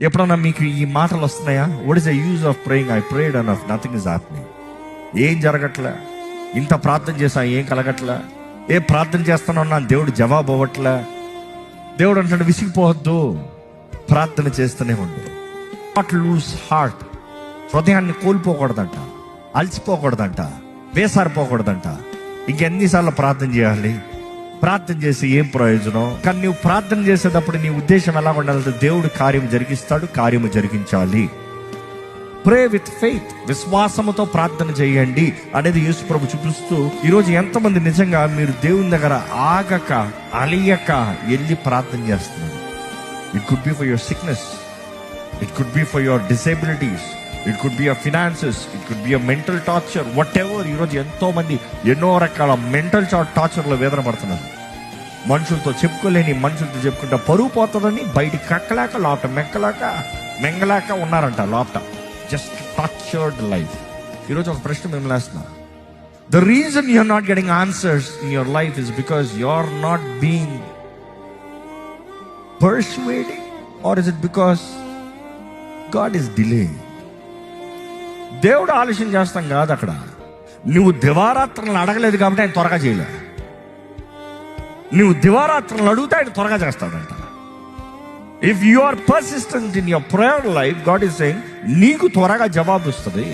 ఎప్పుడన్నా మీకు ఈ మాటలు వస్తున్నాయా? What is the use of praying? I prayed and of nothing is happening. ఏం జరగట్లే, ఇంత ప్రార్థన చేసా ఏం కలగట్లే, ఏ ప్రార్థన చేస్తానన్నా దేవుడు జవాబు అవ్వట్లే. దేవుడు అంటాడు విసిగిపోవద్దు, ప్రార్థన చేస్తూనే ఉండు. నాట్ లూజ్ హార్ట్, హృదయాన్ని కోల్పోకూడదంట, అలసిపోకూడదంట, వేసారిపోకూడదంట. ఇంకెన్నిసార్లు ప్రార్థన చేయాలి? ప్రార్థన చేసి ఏం ప్రయోజనం? కానీ నువ్వు ప్రార్థన చేసేటప్పుడు నీ ఉద్దేశం ఎలా ఉండాలంటే దేవుడు కార్యం జరిగిస్తాడు, కార్యము జరిగించాలి. ప్రే విత్ ఫెయిత్, విశ్వాసముతో ప్రార్థన చేయండి అనేది యేసు ప్రభు చూపిస్తూ, ఈరోజు ఎంతమంది నిజంగా మీరు దేవుని దగ్గర ఆగక అలియక వెళ్ళి ప్రార్థన చేస్తున్నారు? It could be for your sickness, it could be for your disabilities, it could be your finances, it could be your mental torture, what ever. ఈరోజు ఎంతో మంది ఎన్నో రకాల మెంటల్ టార్చర్లో వేదన పడుతున్నారు. మనుషులతో చెప్పుకోలేని, మనుషులతో చెప్పుకుంటా పరువు పోతుందని బయటికి కక్కలేక లోపట మెంగలేక ఉన్నారంట లోపట. Just tortured life. ఈరోజు ఒక ప్రశ్న మిమ్మల్ని వేస్తున్నా. The reason you're not getting answers in your life is because you are not being persuading, or is it because God is delaying? దేవుడు ఆలస్యం చేస్తాం కాదు. అక్కడ నువ్వు దివారాత్రులను అడగలేదు కాబట్టి ఆయన త్వరగా చేయలే. నువ్వు దివారాత్రులను అడిగితే ఆయన త్వరగా చేస్తాడంట. If you are persistent in your prayer life, God is saying నీకు త్వరగా జవాబు వస్తుంది.